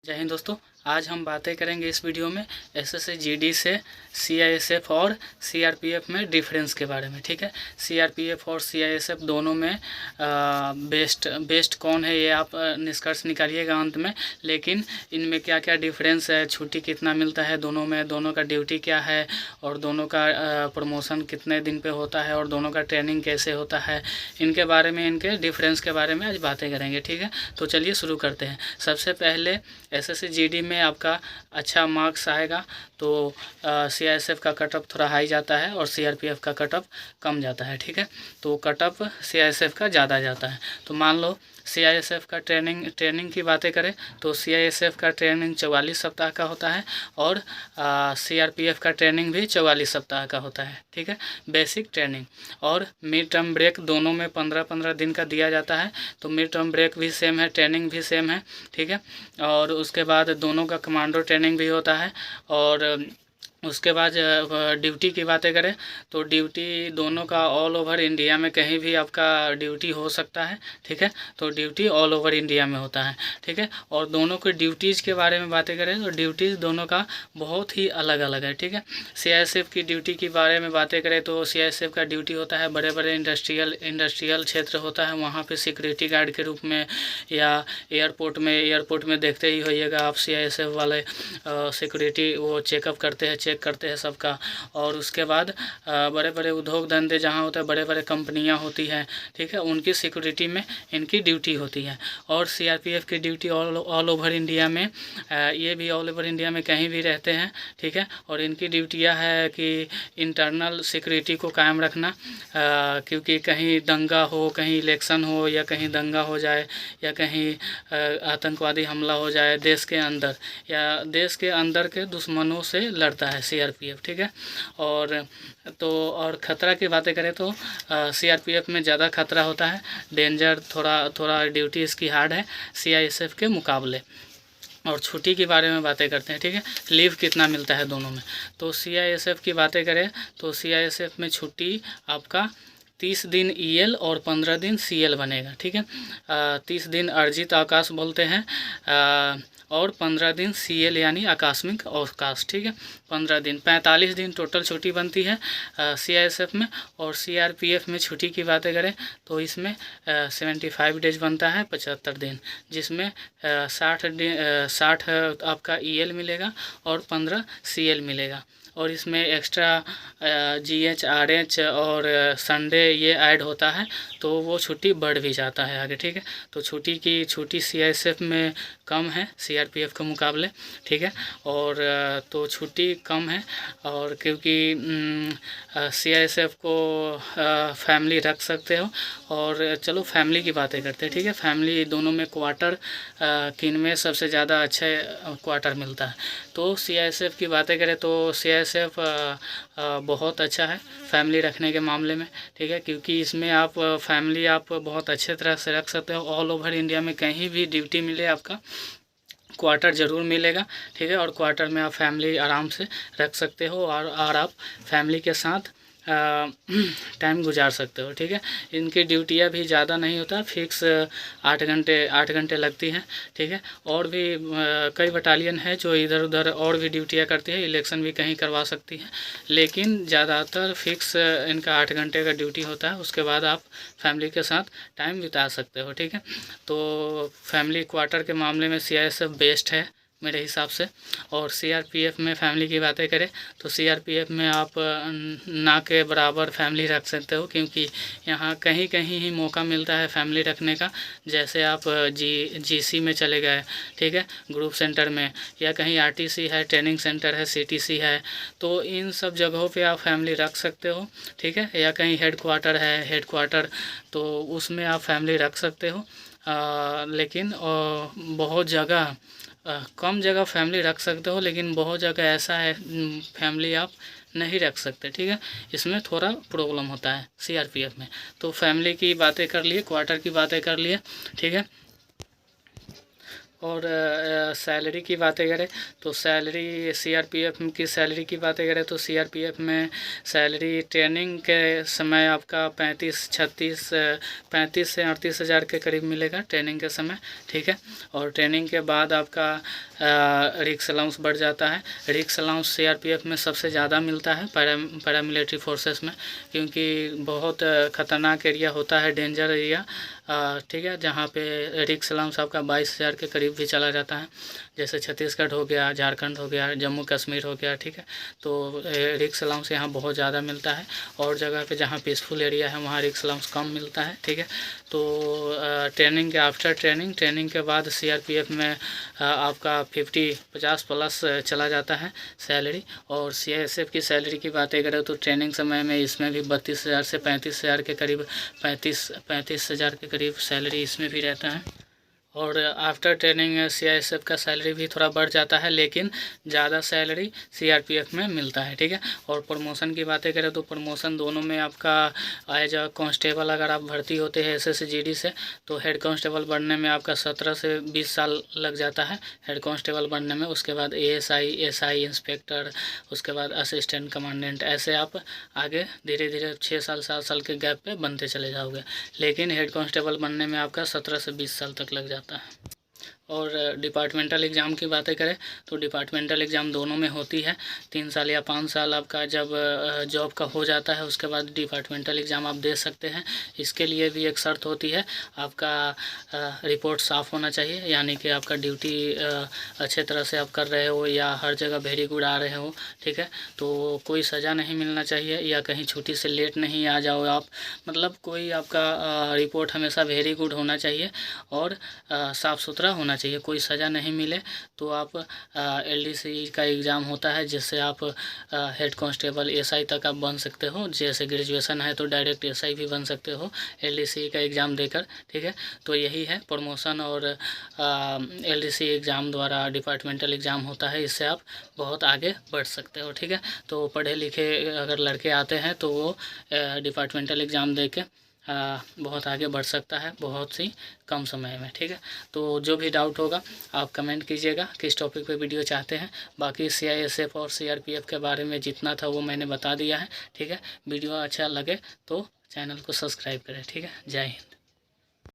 जय हिंद दोस्तों। आज हम बातें करेंगे इस वीडियो में एसएससी जीडी से सीआईएसएफ और सीआरपीएफ में डिफरेंस के बारे में। ठीक है, सीआरपीएफ और सीआईएसएफ दोनों में बेस्ट कौन है ये आप निष्कर्ष निकालिएगा अंत में। लेकिन इनमें क्या क्या डिफरेंस है, छुट्टी कितना मिलता है दोनों में, दोनों का ड्यूटी क्या है और दोनों का प्रमोशन कितने दिन पे होता है और दोनों का ट्रेनिंग कैसे होता है, इनके बारे में, इनके डिफरेंस के बारे में आज बातें करेंगे। ठीक है, तो चलिए शुरू करते हैं। सबसे पहले एसएससी जीडी में आपका अच्छा मार्क्स आएगा तो सीआईएसएफ का कट ऑफ थोड़ा हाई जाता है और सीआरपीएफ का कट ऑफ कम जाता है। ठीक है, तो कट ऑफ सीआईएसएफ का ज़्यादा जाता है। तो मान लो सीआईएसएफ का ट्रेनिंग की बातें करें तो सीआईएसएफ का ट्रेनिंग 44 सप्ताह का होता है और सीआरपीएफ का ट्रेनिंग भी 44 सप्ताह का होता है। ठीक है, बेसिक ट्रेनिंग और मिड टर्म ब्रेक दोनों में 15-15 दिन का दिया जाता है। तो मिड टर्म ब्रेक भी सेम है, ट्रेनिंग भी सेम है। ठीक है, और उसके बाद दोनों का कमांडो ट्रेनिंग भी होता है। और उसके बाद ड्यूटी की बातें करें तो ड्यूटी दोनों का ऑल ओवर इंडिया में कहीं भी आपका ड्यूटी हो सकता है। ठीक है, तो ड्यूटी ऑल ओवर इंडिया में होता है। ठीक है, और दोनों के ड्यूटीज़ के बारे में बातें करें तो ड्यूटीज़ दोनों का बहुत ही अलग अलग है। ठीक है, सीआईएसएफ की ड्यूटी के बारे में बातें करें तो सीआईएसएफ का ड्यूटी होता है बड़े बड़े इंडस्ट्रियल क्षेत्र होता है, वहाँ पर सिक्योरिटी गार्ड के रूप में, या एयरपोर्ट में देखते ही होइएगा आप सीआईएसएफ वाले सिक्योरिटी वो चेक करते हैं सबका। और उसके बाद बड़े बड़े उद्योग धंधे जहाँ होते हैं, बड़े बड़े कंपनियाँ होती हैं, ठीक है, उनकी सिक्योरिटी में इनकी ड्यूटी होती है। और सीआरपीएफ की ड्यूटी ऑल ओवर इंडिया में, ये भी ऑल ओवर इंडिया में कहीं भी रहते हैं। ठीक है, और इनकी ड्यूटी यह है कि इंटरनल सिक्योरिटी को कायम रखना, क्योंकि कहीं दंगा हो, कहीं इलेक्शन हो, या कहीं दंगा हो जाए, या कहीं आतंकवादी हमला हो जाए देश के अंदर, या देश के अंदर के दुश्मनों से लड़ता है सीआरपीएफ। ठीक है, और ख़तरा की बातें करें तो सीआरपीएफ में ज़्यादा खतरा होता है, डेंजर, थोड़ा ड्यूटी इसकी हार्ड है सीआईएसएफ के मुकाबले। और छुट्टी के बारे में बातें करते हैं। ठीक है, लीव कितना मिलता है दोनों में। तो सीआईएसएफ की बातें करें तो सीआईएसएफ में छुट्टी आपका 30 दिन ईएल और 15 दिन सीएल बनेगा। ठीक है, 30 दिन अर्जित अवकाश बोलते हैं और 15 दिन सीएल यानी आकस्मिक अवकाश। ठीक है, 15 दिन, 45 दिन टोटल छुट्टी बनती है सीआईएसएफ में। और सीआरपीएफ में छुट्टी की बातें करें तो इसमें 75 डेज बनता है, 75 दिन, जिसमें 60 आपका ईएल मिलेगा और 15 सीएल मिलेगा। और इसमें एक्स्ट्रा जीएच आरएच और संडे ये ऐड होता है तो वो छुट्टी बढ़ भी जाता है आगे। ठीक है, तो छुट्टी सीआईएसएफ में कम है सीआरपीएफ के मुकाबले। ठीक है, और तो छुट्टी कम है, और क्योंकि सीआईएसएफ को फैमिली रख सकते हो। और चलो फैमिली की बातें करते हैं। ठीक है, फैमिली दोनों में क्वार्टर किन में सबसे ज़्यादा अच्छा क्वार्टर मिलता है। तो सीआईएसएफ की बातें करें तो सीआईएसएफ बहुत अच्छा है फैमिली रखने के मामले में। ठीक है, क्योंकि इसमें आप फैमिली आप बहुत अच्छे तरह से रख सकते हो। ऑल ओवर इंडिया में कहीं भी ड्यूटी मिले आपका क्वार्टर ज़रूर मिलेगा। ठीक है, और क्वार्टर में आप फैमिली आराम से रख सकते हो और आप फैमिली के साथ टाइम गुजार सकते हो। ठीक है, इनकी ड्यूटियाँ भी ज़्यादा नहीं होता, फिक्स 8 घंटे लगती हैं। ठीक है, और भी कई बटालियन है जो इधर उधर और भी ड्यूटियाँ करती है, इलेक्शन भी कहीं करवा सकती है, लेकिन ज़्यादातर फिक्स इनका 8 घंटे का ड्यूटी होता है। उसके बाद आप फैमिली के साथ टाइम बिता सकते हो। ठीक है, तो फैमिली क्वार्टर के मामले में सीआईएसएफ बेस्ट है मेरे हिसाब से। और सीआरपीएफ में फैमिली की बातें करें तो सीआरपीएफ में आप ना के बराबर फैमिली रख सकते हो, क्योंकि यहाँ कहीं कहीं ही मौका मिलता है फैमिली रखने का। जैसे आप जीसी में चले गए, ठीक है, ग्रुप सेंटर में, या कहीं आरटीसी है, ट्रेनिंग सेंटर है, सीटीसी है, तो इन सब जगहों पे आप फैमिली रख सकते हो। ठीक है, या कहीं हेडक्वार्टर तो उसमें आप फैमिली रख सकते हो। लेकिन बहुत जगह कम जगह फैमिली रख सकते हो, लेकिन बहुत जगह ऐसा है फैमिली आप नहीं रख सकते। ठीक है, इसमें थोड़ा प्रॉब्लम होता है सीआरपीएफ में। तो फैमिली की बातें कर लिए, क्वार्टर की बातें कर लिए। ठीक है, और सैलरी की बातें करें तो सैलरी सीआरपीएफ की सैलरी की बातें करें तो सीआरपीएफ में सैलरी ट्रेनिंग के समय आपका 35 से 38 हज़ार के करीब मिलेगा ट्रेनिंग के समय, ठीक है। और ट्रेनिंग के बाद आपका रिक्स अलाउंस बढ़ जाता है। रिक्स अलाउंस सीआरपीएफ में सबसे ज़्यादा मिलता है पैरामिलिट्री फोर्सेस में, क्योंकि बहुत ख़तरनाक एरिया होता है, डेंजर एरिया, ठीक है, जहाँ पे रिक्स अलाउंस आपका 22 हज़ार के करीब भी चला जाता है। जैसे छत्तीसगढ़ हो गया, झारखंड हो गया, जम्मू कश्मीर हो गया, ठीक है। तो रिक्स अलाउंस यहाँ बहुत ज़्यादा मिलता है, और जगह पे जहाँ पीसफुल एरिया है वहाँ रिक्स अलाउंस कम मिलता है, ठीक है। तो ट्रेनिंग के आफ्टर ट्रेनिंग के बाद सीआरपीएफ में आपका 50 प्लस चला जाता है सैलरी। और सीआईएसएफ की सैलरी की बातें करें तो ट्रेनिंग समय में इसमें भी 32 हज़ार से 35 हज़ार के करीब 35 हज़ार के करीब सैलरी इसमें भी रहता है। और आफ्टर ट्रेनिंग सीआईएसएफ का सैलरी भी थोड़ा बढ़ जाता है, लेकिन ज़्यादा सैलरी सीआरपीएफ में मिलता है, ठीक है। और प्रमोशन की बातें करें तो प्रमोशन दोनों में आपका एज अ कांस्टेबल अगर आप भर्ती होते हैं एसएसजीडी से तो हेड कांस्टेबल बनने में आपका 17 से 20 साल लग जाता है हेड कांस्टेबल बनने में। उसके बाद एएसआई, एसआई, इंस्पेक्टर, उसके बाद असिस्टेंट कमांडेंट, ऐसे आप आगे धीरे धीरे 6 साल 7 साल के गैप पे बनते चले जाओगे, लेकिन हेड कांस्टेबल बनने में आपका 17 से 20 साल तक लग जाता है। और डिपार्टमेंटल एग्ज़ाम की बातें करें तो डिपार्टमेंटल एग्ज़ाम दोनों में होती है। 3 साल या 5 साल आपका जब जॉब का हो जाता है उसके बाद डिपार्टमेंटल एग्ज़ाम आप दे सकते हैं। इसके लिए भी एक शर्त होती है, आपका रिपोर्ट साफ़ होना चाहिए, यानी कि आपका ड्यूटी अच्छे तरह से आप कर रहे हो या हर जगह वेरी गुड आ रहे हो, ठीक है। तो कोई सज़ा नहीं मिलना चाहिए या कहीं छुट्टी से लेट नहीं आ जाओ आप, मतलब कोई आपका रिपोर्ट हमेशा वेरी गुड होना चाहिए और साफ़ सुथरा होना चाहिए, कोई सज़ा नहीं मिले। तो आप एलडीसी का एग्ज़ाम होता है जिससे आप हेड कांस्टेबल एसआई तक आप बन सकते हो। जैसे ग्रेजुएशन है तो डायरेक्ट एसआई भी बन सकते हो एलडीसी का एग्ज़ाम देकर, ठीक है। तो यही है प्रमोशन और एलडीसी एग्ज़ाम द्वारा डिपार्टमेंटल एग्ज़ाम होता है, इससे आप बहुत आगे बढ़ सकते हो, ठीक है। तो पढ़े लिखे अगर लड़के आते हैं तो वो डिपार्टमेंटल एग्ज़ाम दे के बहुत आगे बढ़ सकता है बहुत ही कम समय में, ठीक है। तो जो भी डाउट होगा आप कमेंट कीजिएगा किस टॉपिक पे वीडियो चाहते हैं। बाकी सीआईएसएफ और सीआरपीएफ के बारे में जितना था वो मैंने बता दिया है, ठीक है। वीडियो अच्छा लगे तो चैनल को सब्सक्राइब करें, ठीक है। जय हिंद।